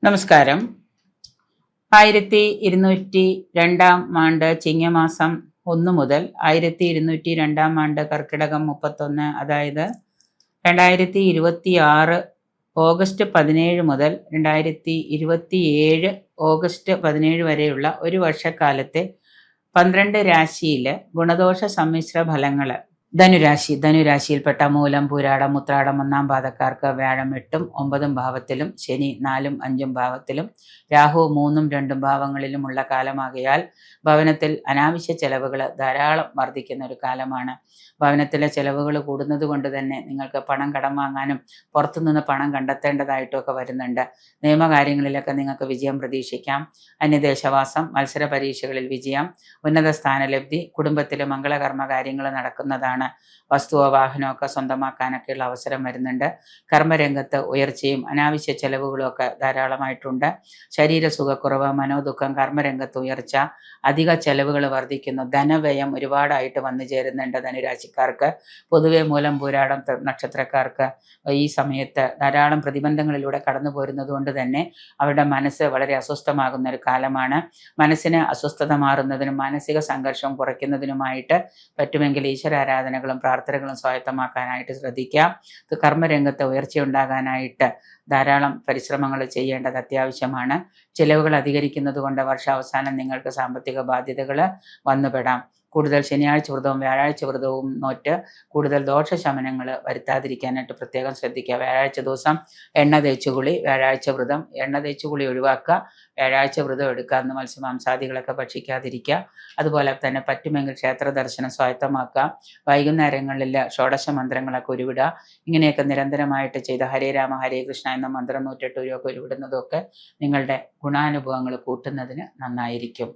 നമസ്കാരം. 1202 ചിങ്ങമാസം 1 മുതൽ 1202 കർക്കിടകം 31, അതായത് 2026 ഓഗസ്റ്റ് 17 മുതൽ 2027 ഓഗസ്റ്റ് 17 വരെയുള്ള ഒരു വർഷക്കാലത്തെ 12 രാശിയിലെ ഗുണദോഷ സമ്മിശ്ര ഫലങ്ങൾ. ധനുരാശിയിൽപ്പെട്ട മൂലം, പൂരാടം, ഉത്രാടം 1-ാം പാദക്കാർക്ക് വ്യാഴം 8ഉം 9ഉം ഭാവത്തിലും, ശനി 4ഉം 5ഉം ഭാവത്തിലും, രാഹു 3ഉം 2ഉം ഭാവങ്ങളിലുമുള്ള കാലമാകയാൽ ഭവനത്തിൽ അനാവശ്യ ചെലവുകൾ ധാരാളം വർദ്ധിക്കുന്ന ഒരു കാലമാണ്. ഭവനത്തിലെ ചെലവുകൾ കൂടുന്നത് കൊണ്ട് തന്നെ നിങ്ങൾക്ക് പണം കടം വാങ്ങാനും പുറത്തുനിന്ന് പണം കണ്ടെത്തേണ്ടതായിട്ടൊക്കെ വരുന്നുണ്ട്. നിയമകാര്യങ്ങളിലൊക്കെ നിങ്ങൾക്ക് വിജയം പ്രതീക്ഷിക്കാം. അന്യദേശവാസം, മത്സര പരീക്ഷകളിൽ വിജയം, ഉന്നത സ്ഥാനലബ്ധി, കുടുംബത്തിലെ മംഗളകർമ്മ കാര്യങ്ങൾ നടക്കുന്നതാണ്. വസ്തുവോ വാഹനമോ ഒക്കെ സ്വന്തമാക്കാനൊക്കെയുള്ള അവസരം വരുന്നുണ്ട്. കർമ്മരംഗത്ത് ഉയർച്ചയും അനാവശ്യ ചെലവുകളും ഒക്കെ ധാരാളമായിട്ടുണ്ട്. ശരീര സുഖക്കുറവ്, മനോദുഃഖം, കർമ്മരംഗത്ത് ഉയർച്ച, അധിക ചെലവുകൾ വർദ്ധിക്കുന്നു. ധനവ്യയം ഒരുപാടായിട്ട് വന്നു ചേരുന്നുണ്ട് ധനുരാശിക്കാർക്ക്. പൊതുവെ മൂലം, പൂരാടം നക്ഷത്രക്കാർക്ക് ഈ സമയത്ത് ധാരാളം പ്രതിബന്ധങ്ങളിലൂടെ കടന്നു പോരുന്നത് കൊണ്ട് തന്നെ അവരുടെ മനസ്സ് വളരെ അസ്വസ്ഥമാകുന്ന ഒരു കാലമാണ്. മനസ്സിന് അസ്വസ്ഥത മാറുന്നതിനും മാനസിക സംഘർഷം കുറയ്ക്കുന്നതിനുമായിട്ട് പറ്റുമെങ്കിൽ ഈശ്വരാരാധനകളും പ്രാർത്ഥനകളും സ്വായത്തമാക്കാനായിട്ട് ശ്രദ്ധിക്കാം. കർമ്മരംഗത്ത് ഉയർച്ചയുണ്ടാകാനായിട്ട് ധാരാളം പരിശ്രമങ്ങൾ ചെയ്യേണ്ടത് അത്യാവശ്യമാണ്. ചിലവുകൾ അധികരിക്കുന്നത് കൊണ്ട് വർഷാവസാനം നിങ്ങൾക്ക് സാമ്പത്തിക ബാധ്യതകൾ വന്നുപെടാം. കൂടുതൽ ശനിയാഴ്ച വ്രതവും വ്യാഴാഴ്ച വ്രതവും നോറ്റ് കൂടുതൽ ദോഷശമനങ്ങൾ വരുത്താതിരിക്കാനായിട്ട് പ്രത്യേകം ശ്രദ്ധിക്കുക. വ്യാഴാഴ്ച ദിവസം എണ്ണ തേച്ചുകുളി, വ്യാഴാഴ്ച വ്രതം, എണ്ണ തേച്ചുകുളി ഒഴിവാക്കുക, വ്യാഴാഴ്ച വ്രതം എടുക്കുക, അന്ന് മത്സ്യമാംസാദികളൊക്കെ ഭക്ഷിക്കാതിരിക്കുക. അതുപോലെ തന്നെ പറ്റുമെങ്കിൽ ക്ഷേത്ര ദർശനം സ്വായത്തമാക്കുക. വൈകുന്നേരങ്ങളിൽ ഷോഡശ മന്ത്രങ്ങളൊക്കെ ഉരുവിടുക. ഇങ്ങനെയൊക്കെ നിരന്തരമായിട്ട് ചെയ്ത ഹരേ രാമ ഹരേ കൃഷ്ണ എന്ന മന്ത്രം 108 രൂപയൊക്കെ ഉരുവിടുന്നതൊക്കെ നിങ്ങളുടെ ഗുണാനുഭവങ്ങൾ കൂട്ടുന്നതിന് നന്നായിരിക്കും.